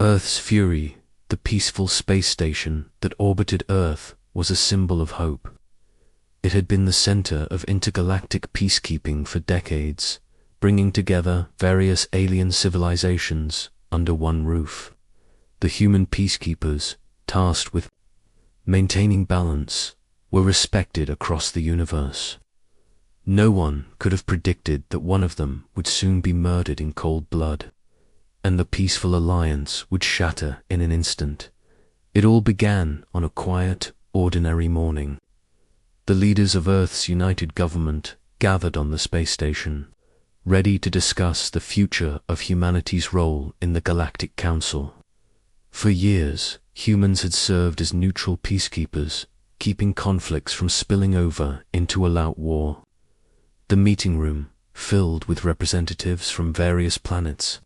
Earth's Fury, the peaceful space station that orbited Earth, was a symbol of hope. It had been the center of intergalactic peacekeeping for decades, bringing together various alien civilizations under one roof. The human peacekeepers, tasked with maintaining balance, were respected across the universe. No one could have predicted that one of them would soon be murdered in cold blood, and the peaceful alliance would shatter in an instant. It all began on a quiet, ordinary morning. The leaders of Earth's united government gathered on the space station, ready to discuss the future of humanity's role in the Galactic Council. For years, humans had served as neutral peacekeepers, keeping conflicts from spilling over into all-out war. The meeting room, filled with representatives from various planets,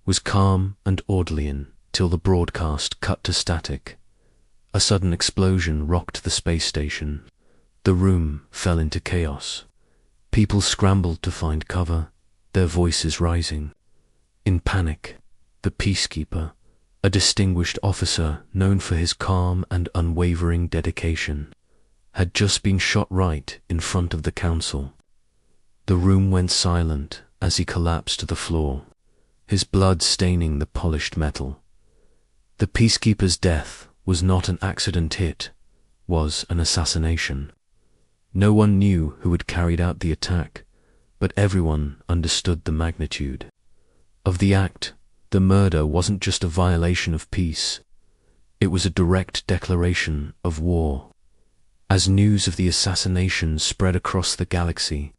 was calm and orderly until the broadcast cut to static. A sudden explosion rocked the space station. The room fell into chaos. People scrambled to find cover, their voices rising. In panic, the Peacekeeper, a distinguished officer known for his calm and unwavering dedication, had just been shot right in front of the council. The room went silent as he collapsed to the floor, his blood staining the polished metal. The Peacekeeper's death was not an accident hit, was an assassination. No one knew who had carried out the attack, but everyone understood the magnitude of the act. The murder wasn't just a violation of peace, it was a direct declaration of war. As news of the assassination spread across the galaxy,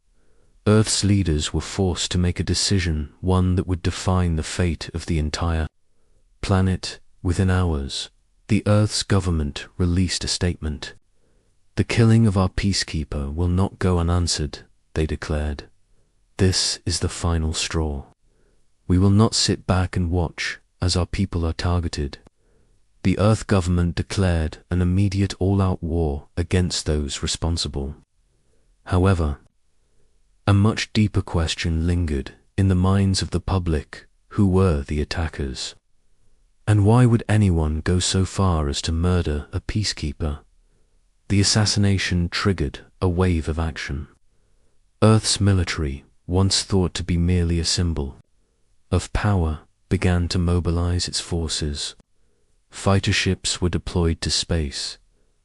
Earth's leaders were forced to make a decision, one that would define the fate of the entire planet. Within hours, the Earth's government released a statement. "The killing of our Peacekeeper will not go unanswered," they declared. "This is the final straw. We will not sit back and watch as our people are targeted." The Earth government declared an immediate all-out war against those responsible. However, a much deeper question lingered in the minds of the public: who were the attackers? And why would anyone go so far as to murder a Peacekeeper? The assassination triggered a wave of action. Earth's military, once thought to be merely a symbol of power, began to mobilize its forces. Fighter ships were deployed to space,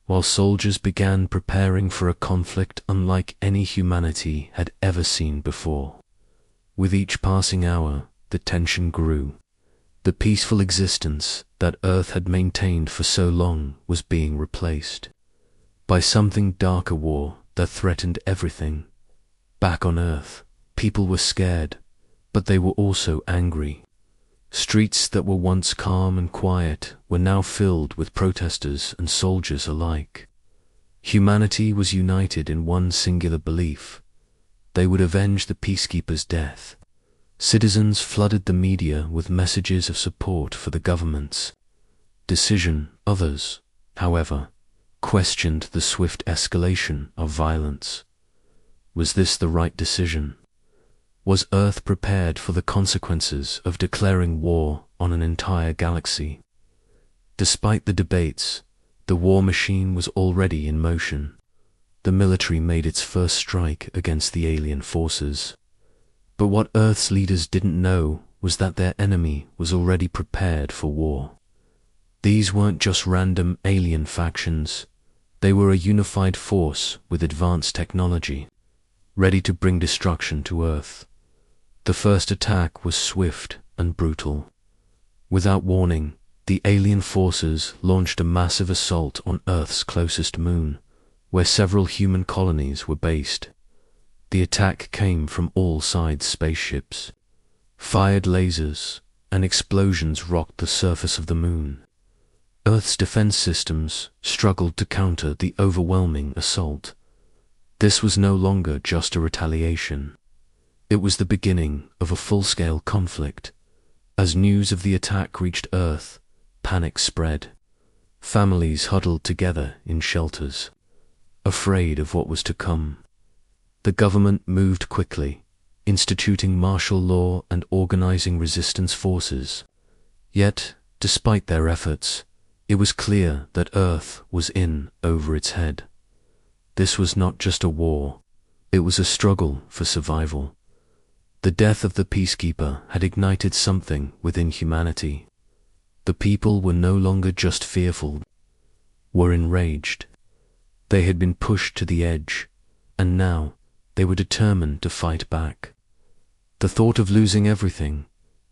while soldiers began preparing for a conflict unlike any humanity had ever seen before. With each passing hour, the tension grew. The peaceful existence that Earth had maintained for so long was being replaced by something darker: war that threatened everything. Back on Earth, people were scared, but they were also angry. Streets that were once calm and quiet were now filled with protesters and soldiers alike. Humanity was united in one singular belief: they would avenge the Peacekeeper's death. Citizens flooded the media with messages of support for the government's decision. Others, however, questioned the swift escalation of violence. Was this the right decision? Was Earth prepared for the consequences of declaring war on an entire galaxy? Despite the debates, the war machine was already in motion. The military made its first strike against the alien forces. But what Earth's leaders didn't know was that their enemy was already prepared for war. These weren't just random alien factions. They were a unified force with advanced technology, ready to bring destruction to Earth. The first attack was swift and brutal. Without warning, the alien forces launched a massive assault on Earth's closest moon, where several human colonies were based. The attack came from all sides: spaceships, fired lasers, and explosions rocked the surface of the moon. Earth's defense systems struggled to counter the overwhelming assault. This was no longer just a retaliation. It was the beginning of a full-scale conflict. As news of the attack reached Earth, panic spread. Families huddled together in shelters, afraid of what was to come. The government moved quickly, instituting martial law and organizing resistance forces. Yet, Despite their efforts, it was clear that Earth was in over its head. This was not just a war, it was a struggle for survival. The death of the Peacekeeper had ignited something within humanity. The people were no longer just fearful, were enraged. They had been pushed to the edge, and now they were determined to fight back. The thought of losing everything,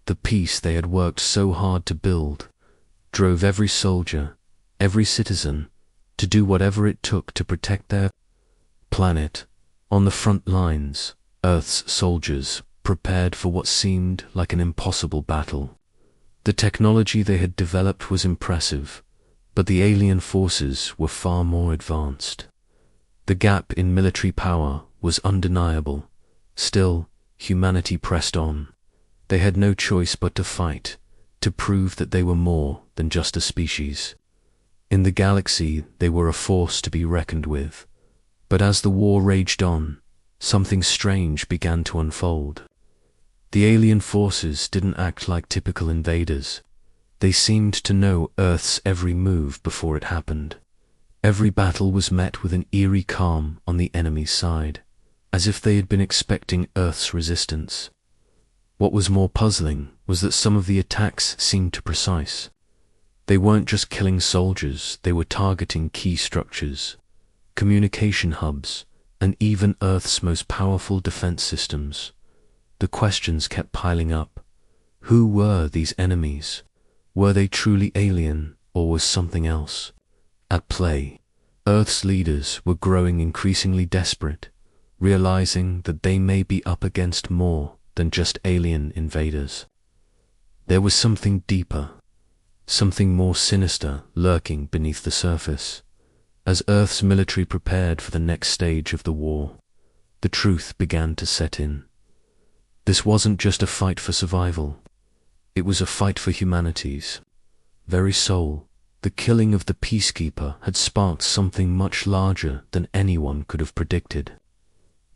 the peace they had worked so hard to build, drove every soldier, every citizen, to do whatever it took to protect their planet. On the front lines, Earth's soldiers prepared for what seemed like an impossible battle. The technology they had developed was impressive, but the alien forces were far more advanced. The gap in military power was undeniable. Still, humanity pressed on. They had no choice but to fight, to prove that they were more than just a species. In the galaxy, they were a force to be reckoned with. But as the war raged on, something strange began to unfold. The alien forces didn't act like typical invaders. They seemed to know Earth's every move before it happened. Every battle was met with an eerie calm on the enemy's side, as if they had been expecting Earth's resistance. What was more puzzling was that some of the attacks seemed too precise. They weren't just killing soldiers, they were targeting key structures, communication hubs, and even Earth's most powerful defense systems. The questions kept piling up. Who were these enemies? Were they truly alien, or was something else at play? Earth's leaders were growing increasingly desperate, realizing that they may be up against more than just alien invaders. There was something deeper, something more sinister lurking beneath the surface. As Earth's military prepared for the next stage of the war, the truth began to set in. This wasn't just a fight for survival. It was a fight for humanity's very soul. The killing of the Peacekeeper had sparked something much larger than anyone could have predicted.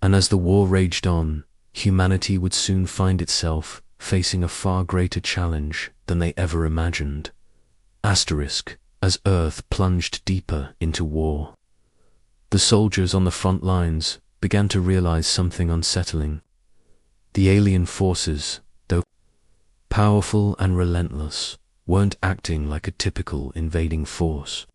And as the war raged on, humanity would soon find itself facing a far greater challenge than they ever imagined. As Earth plunged deeper into war, the soldiers on the front lines began to realize something unsettling. The alien forces, though powerful and relentless, weren't acting like a typical invading force.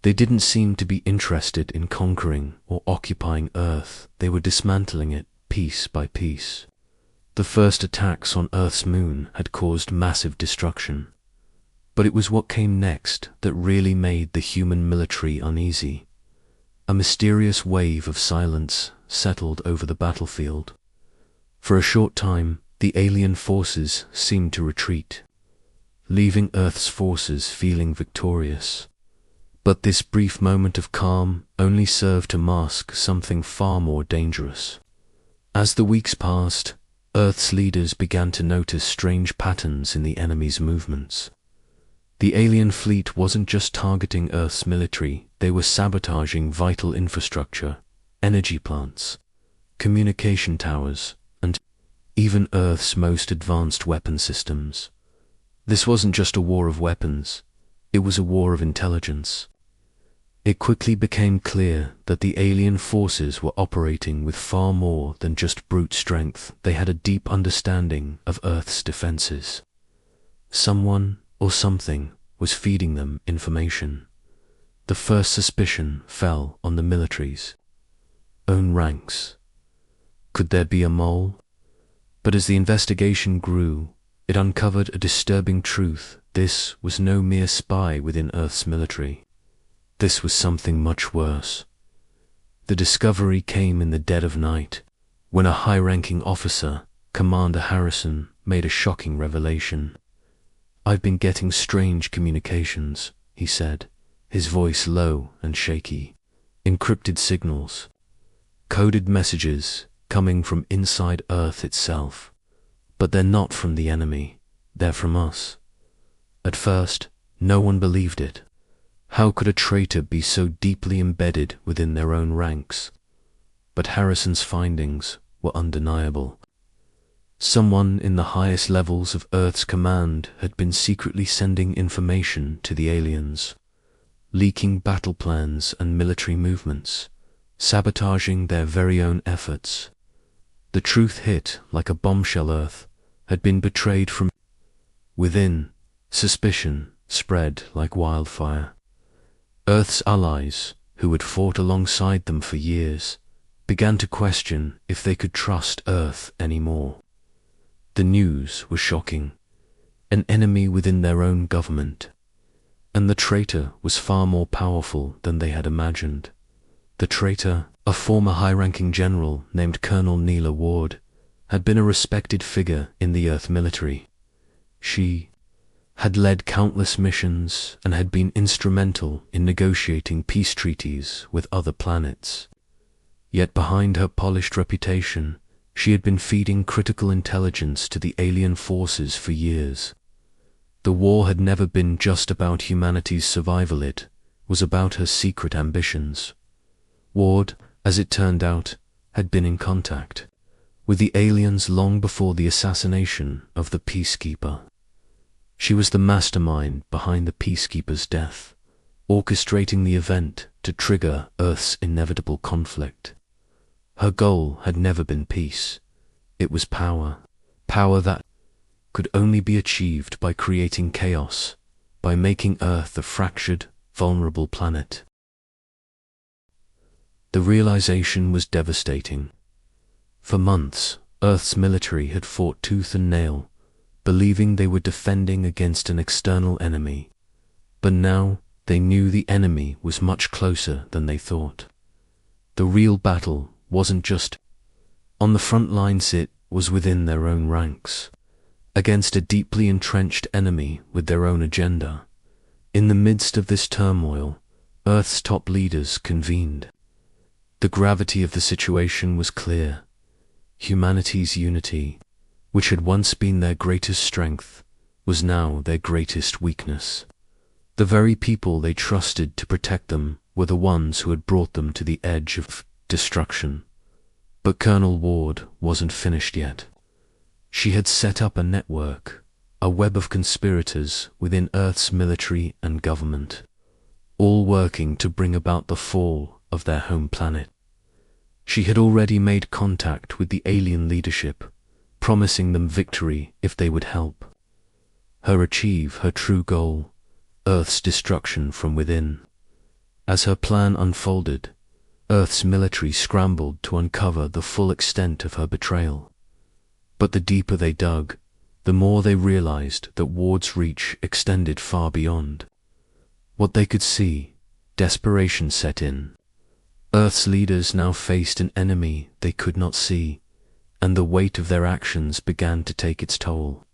They didn't seem to be interested in conquering or occupying Earth. They were dismantling it piece by piece. The first attacks on Earth's moon had caused massive destruction. But it was what came next that really made the human military uneasy. A mysterious wave of silence settled over the battlefield. For a short time, the alien forces seemed to retreat, leaving Earth's forces feeling victorious. But this brief moment of calm only served to mask something far more dangerous. As the weeks passed, Earth's leaders began to notice strange patterns in the enemy's movements. The alien fleet wasn't just targeting Earth's military, they were sabotaging vital infrastructure, energy plants, communication towers, and even Earth's most advanced weapon systems. This wasn't just a war of weapons, it was a war of intelligence. It quickly became clear that the alien forces were operating with far more than just brute strength. They had a deep understanding of Earth's defenses. Someone or something was feeding them information. The first suspicion fell on the military's own ranks. Could there be a mole? But as the investigation grew, it uncovered a disturbing truth. This was no mere spy within Earth's military. This was something much worse. The discovery came in the dead of night, when a high-ranking officer, Commander Harrison, made a shocking revelation. "I've been getting strange communications," he said, his voice low and shaky. "Encrypted signals, coded messages coming from inside Earth itself. But they're not from the enemy, they're from us." At first, no one believed it. How could a traitor be so deeply embedded within their own ranks? But Harrison's findings were undeniable. Someone in the highest levels of Earth's command had been secretly sending information to the aliens, leaking battle plans and military movements, sabotaging their very own efforts. The truth hit like a bombshell. Earth had been betrayed from within. Suspicion spread like wildfire. Earth's allies, who had fought alongside them for years, began to question if they could trust Earth anymore. The news was shocking. An enemy within their own government. And the traitor was far more powerful than they had imagined. The traitor, a former high-ranking general named Colonel Neela Ward, had been a respected figure in the Earth military. She had led countless missions and had been instrumental in negotiating peace treaties with other planets. Yet behind her polished reputation, she had been feeding critical intelligence to the alien forces for years. The war had never been just about humanity's survival, it was about her secret ambitions. Ward, as it turned out, had been in contact with the aliens long before the assassination of the Peacekeeper. She was the mastermind behind the Peacekeeper's death, orchestrating the event to trigger Earth's inevitable conflict. Her goal had never been peace. It was power. Power that could only be achieved by creating chaos, by making Earth a fractured, vulnerable planet. The realization was devastating. For months, Earth's military had fought tooth and nail, believing they were defending against an external enemy. But now they knew the enemy was much closer than they thought. The real battle wasn't just on the front lines, it was within their own ranks, against a deeply entrenched enemy with their own agenda. In the midst of this turmoil, Earth's top leaders convened. The gravity of the situation was clear. Humanity's unity, which had once been their greatest strength, was now their greatest weakness. The very people they trusted to protect them were the ones who had brought them to the edge of destruction. But Colonel Ward wasn't finished yet. She had set up a network, a web of conspirators within Earth's military and government, all working to bring about the fall of their home planet. She had already made contact with the alien leadership, promising them victory if they would help her achieve her true goal, Earth's destruction from within. As her plan unfolded, Earth's military scrambled to uncover the full extent of her betrayal. But the deeper they dug, the more they realized that Ward's reach extended far beyond what they could see. Desperation set in. Earth's leaders now faced an enemy they could not see, and the weight of their actions began to take its toll.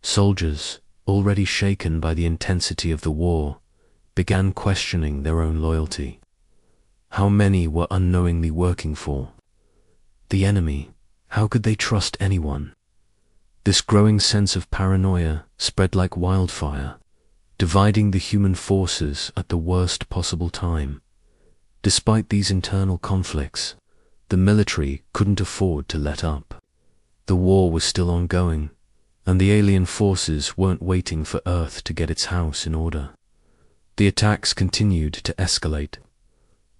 Soldiers, already shaken by the intensity of the war, began questioning their own loyalty. How many were unknowingly working for the enemy? How could they trust anyone? This growing sense of paranoia spread like wildfire, dividing the human forces at the worst possible time. Despite these internal conflicts, the military couldn't afford to let up. The war was still ongoing, and the alien forces weren't waiting for Earth to get its house in order. The attacks continued to escalate.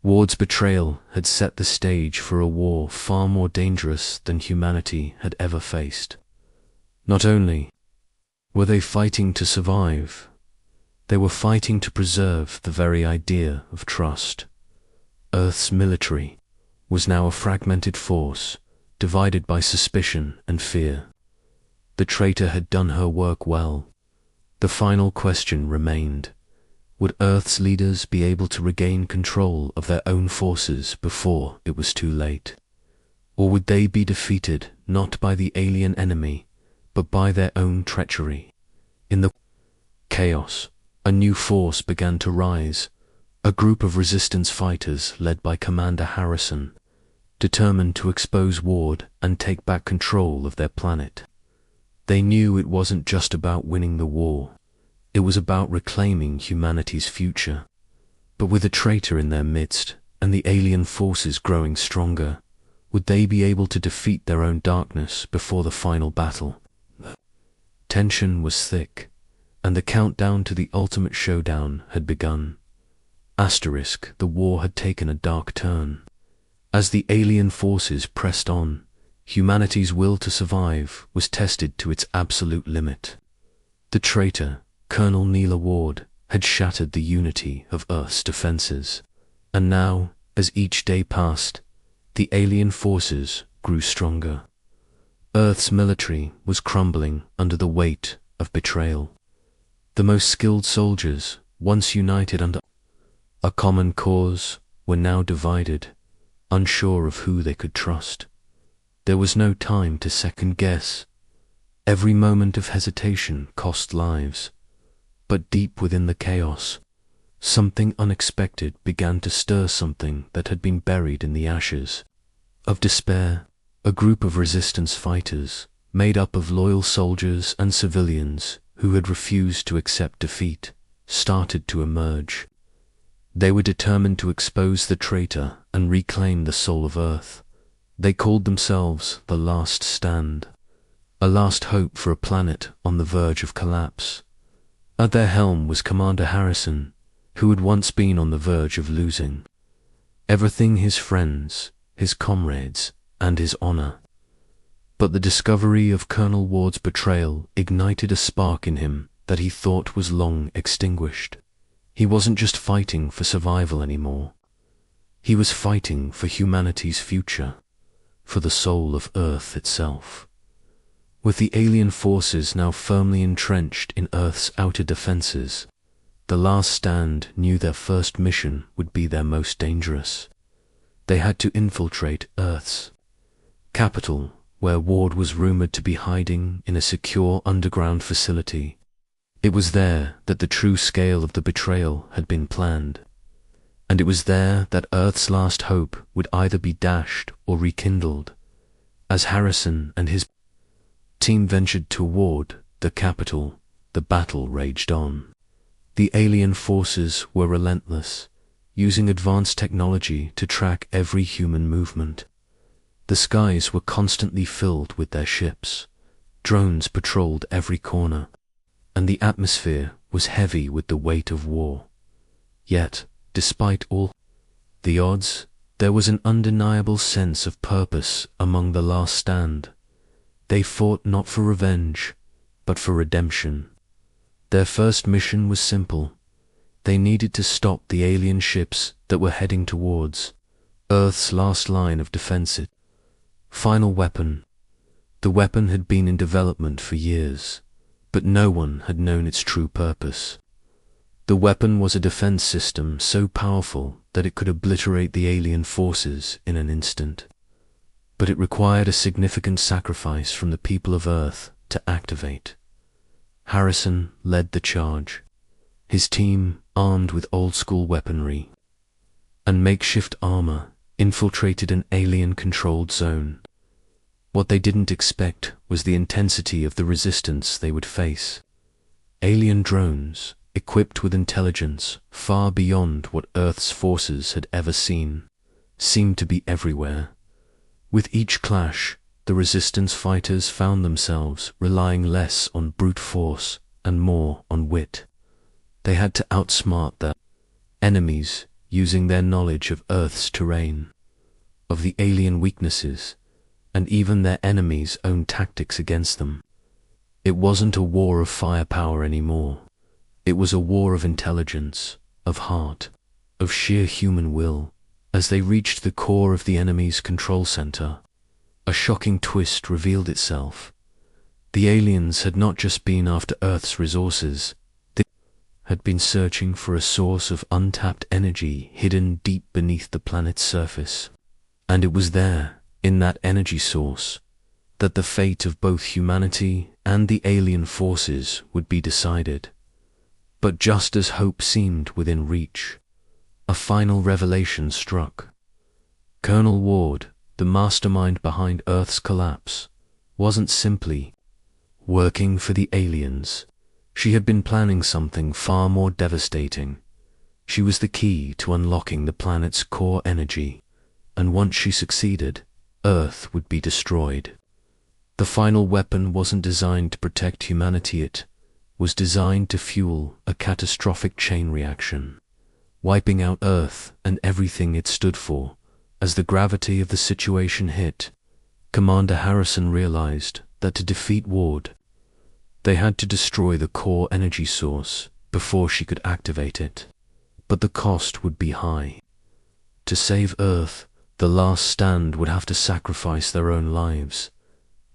Ward's betrayal had set the stage for a war far more dangerous than humanity had ever faced. Not only were they fighting to survive, they were fighting to preserve the very idea of trust. Earth's military was now a fragmented force, divided by suspicion and fear. The traitor had done her work well. The final question remained: would Earth's leaders be able to regain control of their own forces before it was too late? Or would they be defeated not by the alien enemy, but by their own treachery? In the chaos, a new force began to rise, a group of resistance fighters led by Commander Harrison, determined to expose Ward and take back control of their planet. They knew it wasn't just about winning the war. It was about reclaiming humanity's future. But with a traitor in their midst and the alien forces growing stronger, Would they be able to defeat their own darkness before the final battle? Tension was thick, and the countdown to the ultimate showdown had begun. The war had taken a dark turn. As the alien forces pressed on, humanity's will to survive was tested to its absolute limit. The traitor, Colonel Neela Ward, had shattered the unity of Earth's defenses. And now, as each day passed, the alien forces grew stronger. Earth's military was crumbling under the weight of betrayal. The most skilled soldiers, once united under a common cause, were now divided, unsure of who they could trust. There was no time to second guess. Every moment of hesitation cost lives. But deep within the chaos, something unexpected began to stir, something that had been buried in the ashes of despair. A group of resistance fighters, made up of loyal soldiers and civilians who had refused to accept defeat, started to emerge. They were determined to expose the traitor and reclaim the soul of Earth. They called themselves the Last Stand, a last hope for a planet on the verge of collapse. At their helm was Commander Harrison, who had once been on the verge of losing everything: his friends, his comrades, and his honor. But the discovery of Colonel Ward's betrayal ignited a spark in him that he thought was long extinguished. He wasn't just fighting for survival anymore. He was fighting for humanity's future, for the soul of Earth itself. With the alien forces now firmly entrenched in Earth's outer defenses, the Last Stand knew their first mission would be their most dangerous. They had to infiltrate Earth's capital, where Ward was rumored to be hiding in a secure underground facility. It was there that the true scale of the betrayal had been planned. And it was there that Earth's last hope would either be dashed or rekindled. As Harrison and his team ventured toward the capital, the battle raged on. The alien forces were relentless, using advanced technology to track every human movement. The skies were constantly filled with their ships. Drones patrolled every corner, and the atmosphere was heavy with the weight of war. Yet, despite all the odds, there was an undeniable sense of purpose among the Last Stand. They fought not for revenge, but for redemption. Their first mission was simple. They needed to stop the alien ships that were heading towards Earth's last line of defense. Final weapon. The weapon had been in development for years, but no one had known its true purpose. The weapon was a defense system so powerful that it could obliterate the alien forces in an instant. But it required a significant sacrifice from the people of Earth to activate. Harrison led the charge, his team armed with old-school weaponry and makeshift armor infiltrated an alien-controlled zone. What they didn't expect was the intensity of the resistance they would face. Alien drones, equipped with intelligence far beyond what Earth's forces had ever seen, seemed to be everywhere. With each clash, the resistance fighters found themselves relying less on brute force and more on wit. They had to outsmart their enemies using their knowledge of Earth's terrain, of the alien weaknesses, and even their enemies' own tactics against them. It wasn't a war of firepower anymore. It was a war of intelligence, of heart, of sheer human will. As they reached the core of the enemy's control center, a shocking twist revealed itself. The aliens had not just been after Earth's resources, they had been searching for a source of untapped energy hidden deep beneath the planet's surface. And it was there, in that energy source, that the fate of both humanity and the alien forces would be decided. But just as hope seemed within reach, a final revelation struck. Colonel Ward, the mastermind behind Earth's collapse, wasn't simply working for the aliens. She had been planning something far more devastating. She was the key to unlocking the planet's core energy, and once she succeeded, Earth would be destroyed. The final weapon wasn't designed to protect humanity, it was designed to fuel a catastrophic chain reaction, wiping out Earth and everything it stood for. As the gravity of the situation hit, Commander Harrison realized that to defeat Ward, they had to destroy the core energy source before she could activate it. But the cost would be high. To save Earth, the last stand would have to sacrifice their own lives.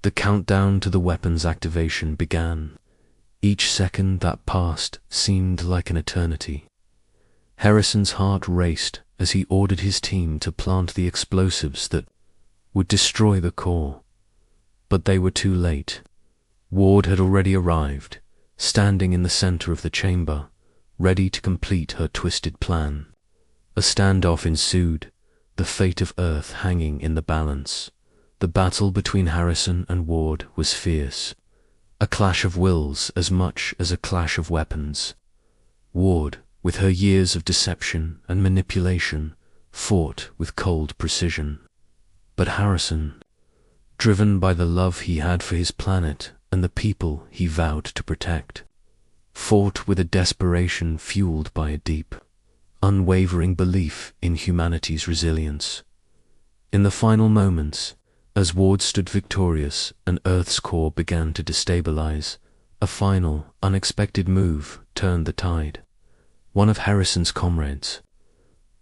The countdown to the weapon's activation began. Each second that passed seemed like an eternity. Harrison's heart raced as he ordered his team to plant the explosives that would destroy the core. But they were too late. Ward had already arrived, standing in the center of the chamber, ready to complete her twisted plan. A standoff ensued, the fate of Earth hanging in the balance. The battle between Harrison and Ward was fierce, a clash of wills as much as a clash of weapons. Ward, with her years of deception and manipulation, fought with cold precision. But Harrison, driven by the love he had for his planet and the people he vowed to protect, fought with a desperation fueled by a deep, unwavering belief in humanity's resilience. In the final moments, as Ward stood victorious and Earth's core began to destabilize, a final, unexpected move turned the tide. One of Harrison's comrades,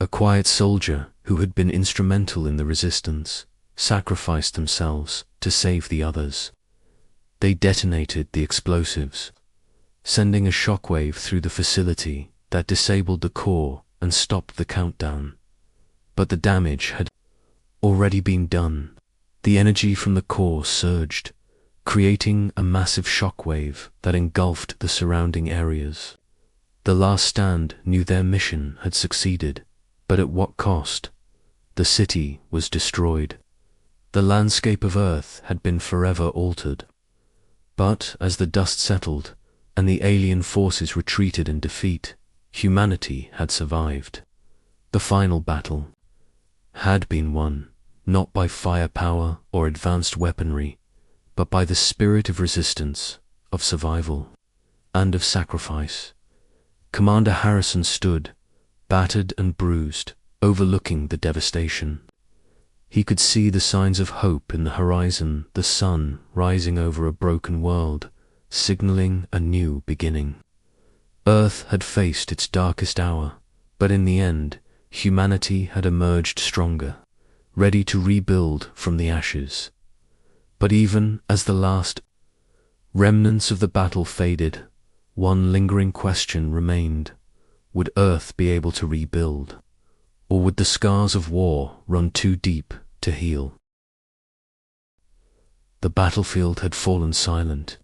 a quiet soldier who had been instrumental in the resistance, sacrificed themselves to save the others. They detonated the explosives, sending a shockwave through the facility that disabled the core and stopped the countdown. But the damage had already been done. The energy from the core surged, creating a massive shockwave that engulfed the surrounding areas. The last stand knew their mission had succeeded, but at what cost? The city was destroyed. The landscape of Earth had been forever altered. But as the dust settled and the alien forces retreated in defeat, humanity had survived. The final battle had been won, not by firepower or advanced weaponry, but by the spirit of resistance, of survival, and of sacrifice. Commander Harrison stood, battered and bruised, overlooking the devastation. He could see the signs of hope in the horizon, the sun rising over a broken world, signaling a new beginning. Earth had faced its darkest hour, but in the end, humanity had emerged stronger, ready to rebuild from the ashes. But even as the last remnants of the battle faded, one lingering question remained. Would Earth be able to rebuild? Or would the scars of war run too deep to heal? The battlefield had fallen silent.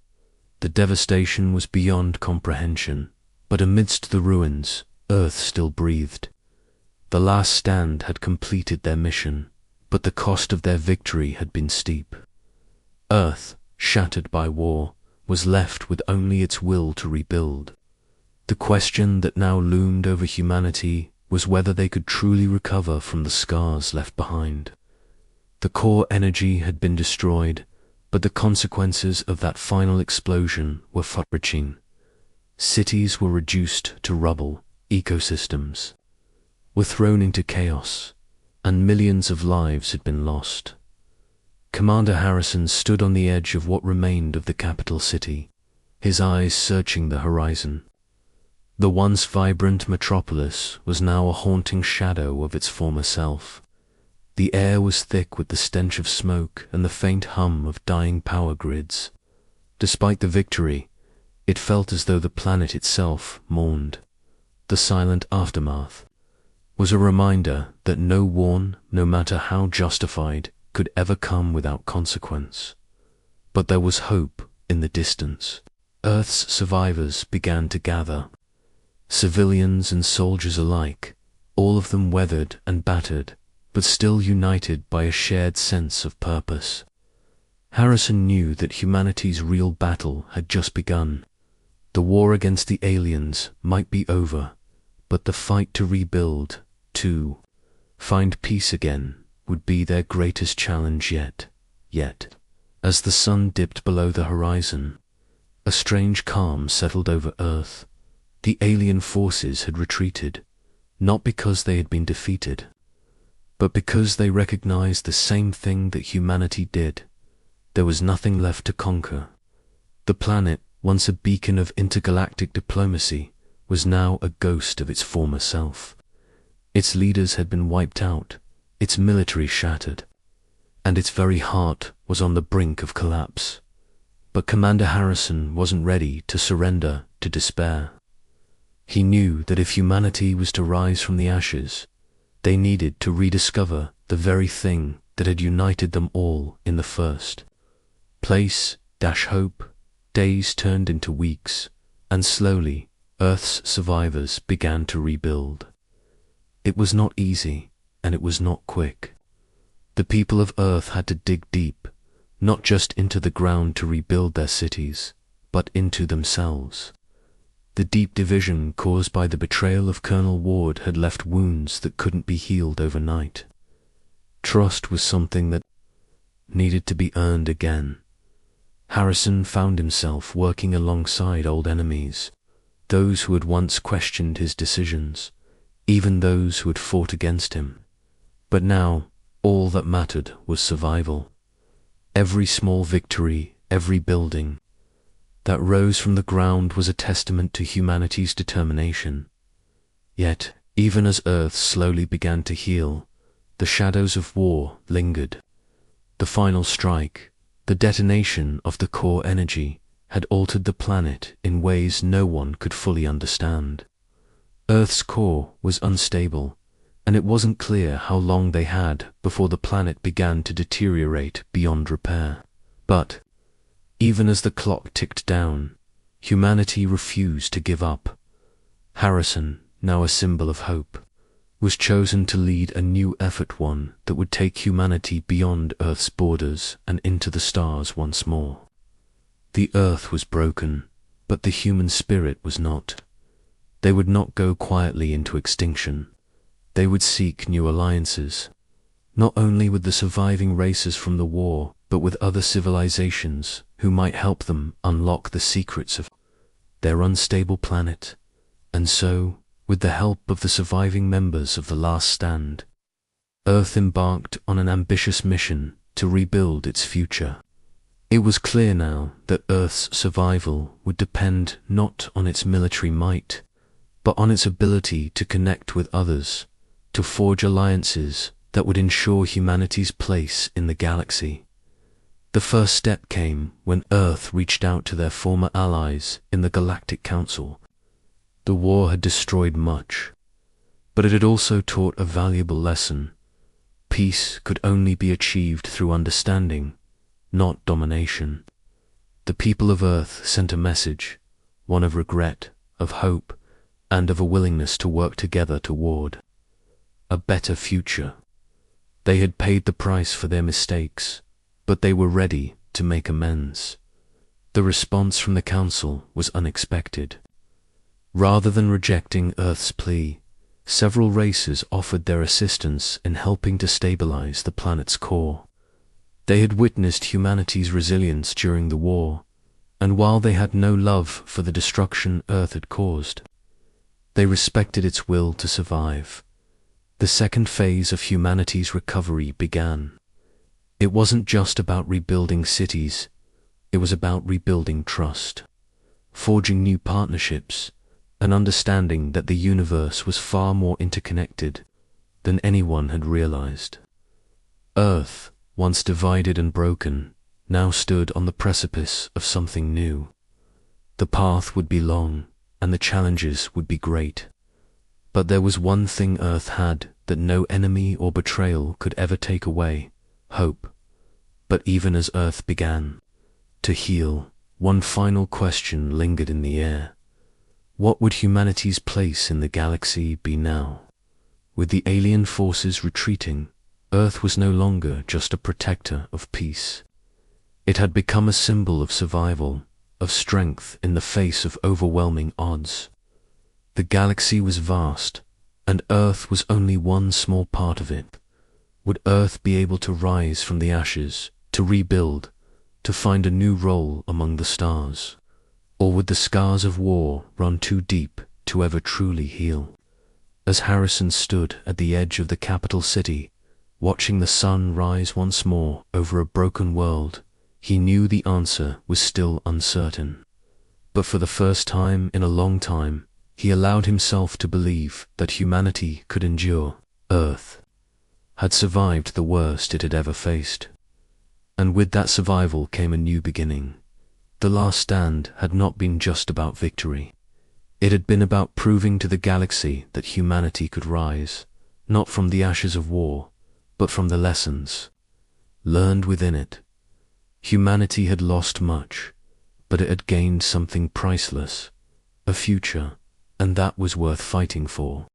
The devastation was beyond comprehension, but amidst the ruins, Earth still breathed. The last stand had completed their mission, but the cost of their victory had been steep. Earth, shattered by war, was left with only its will to rebuild. The question that now loomed over humanity was whether they could truly recover from the scars left behind. The core energy had been destroyed, but the consequences of that final explosion were far-reaching. Cities were reduced to rubble, ecosystems were thrown into chaos, and millions of lives had been lost. Commander Harrison stood on the edge of what remained of the capital city, his eyes searching the horizon. The once vibrant metropolis was now a haunting shadow of its former self. The air was thick with the stench of smoke and the faint hum of dying power grids. Despite the victory, it felt as though the planet itself mourned. The silent aftermath was a reminder that no warn, no matter how justified, could ever come without consequence. But there was hope in the distance. Earth's survivors began to gather. Civilians and soldiers alike, all of them weathered and battered, but still united by a shared sense of purpose. Harrison knew that humanity's real battle had just begun. The war against the aliens might be over, but the fight to rebuild, to find peace again, would be their greatest challenge yet. Yet, as the sun dipped below the horizon, a strange calm settled over Earth. The alien forces had retreated, not because they had been defeated, but because they recognized the same thing that humanity did. There was nothing left to conquer. The planet, once a beacon of intergalactic diplomacy, was now a ghost of its former self. Its leaders had been wiped out, its military shattered, and its very heart was on the brink of collapse. But Commander Harrison wasn't ready to surrender to despair. He knew that if humanity was to rise from the ashes, they needed to rediscover the very thing that had united them all in the first place. Hope. Days turned into weeks, and slowly Earth's survivors began to rebuild. It was not easy, and it was not quick. The people of Earth had to dig deep, not just into the ground to rebuild their cities, but into themselves. The deep division caused by the betrayal of Colonel Ward had left wounds that couldn't be healed overnight. Trust was something that needed to be earned again. Harrison found himself working alongside old enemies, those who had once questioned his decisions, even those who had fought against him. But now, all that mattered was survival. Every small victory, every building that rose from the ground was a testament to humanity's determination. Yet, even as Earth slowly began to heal, the shadows of war lingered. The final strike, the detonation of the core energy, had altered the planet in ways no one could fully understand. Earth's core was unstable, and it wasn't clear how long they had before the planet began to deteriorate beyond repair. But even as the clock ticked down, humanity refused to give up. Harrison, now a symbol of hope, was chosen to lead a new effort, one that would take humanity beyond Earth's borders and into the stars once more. The Earth was broken, but the human spirit was not. They would not go quietly into extinction. They would seek new alliances, not only with the surviving races from the war, but with other civilizations who might help them unlock the secrets of their unstable planet. And so, with the help of the surviving members of the Last Stand, Earth embarked on an ambitious mission to rebuild its future. It was clear now that Earth's survival would depend not on its military might, but on its ability to connect with others, to forge alliances that would ensure humanity's place in the galaxy. The first step came when Earth reached out to their former allies in the Galactic Council. The war had destroyed much, but it had also taught a valuable lesson. Peace could only be achieved through understanding, not domination. The people of Earth sent a message, one of regret, of hope, and of a willingness to work together toward a better future. They had paid the price for their mistakes, but they were ready to make amends. The response from the Council was unexpected. Rather than rejecting Earth's plea, several races offered their assistance in helping to stabilize the planet's core. They had witnessed humanity's resilience during the war, and while they had no love for the destruction Earth had caused, they respected its will to survive. The second phase of humanity's recovery began. It wasn't just about rebuilding cities, it was about rebuilding trust, forging new partnerships, and understanding that the universe was far more interconnected than anyone had realized. Earth, once divided and broken, now stood on the precipice of something new. The path would be long, and the challenges would be great. But there was one thing Earth had that no enemy or betrayal could ever take away: hope. But even as Earth began to heal, one final question lingered in the air. What would humanity's place in the galaxy be now? With the alien forces retreating, Earth was no longer just a protector of peace. It had become a symbol of survival, of strength in the face of overwhelming odds. The galaxy was vast, and Earth was only one small part of it. Would Earth be able to rise from the ashes, to rebuild, to find a new role among the stars? Or would the scars of war run too deep to ever truly heal? As Harrison stood at the edge of the capital city, watching the sun rise once more over a broken world, he knew the answer was still uncertain. But for the first time in a long time, he allowed himself to believe that humanity could endure. Earth had survived the worst it had ever faced. And with that survival came a new beginning. The last stand had not been just about victory. It had been about proving to the galaxy that humanity could rise, not from the ashes of war, but from the lessons learned within it. Humanity had lost much, but it had gained something priceless, a future, and that was worth fighting for.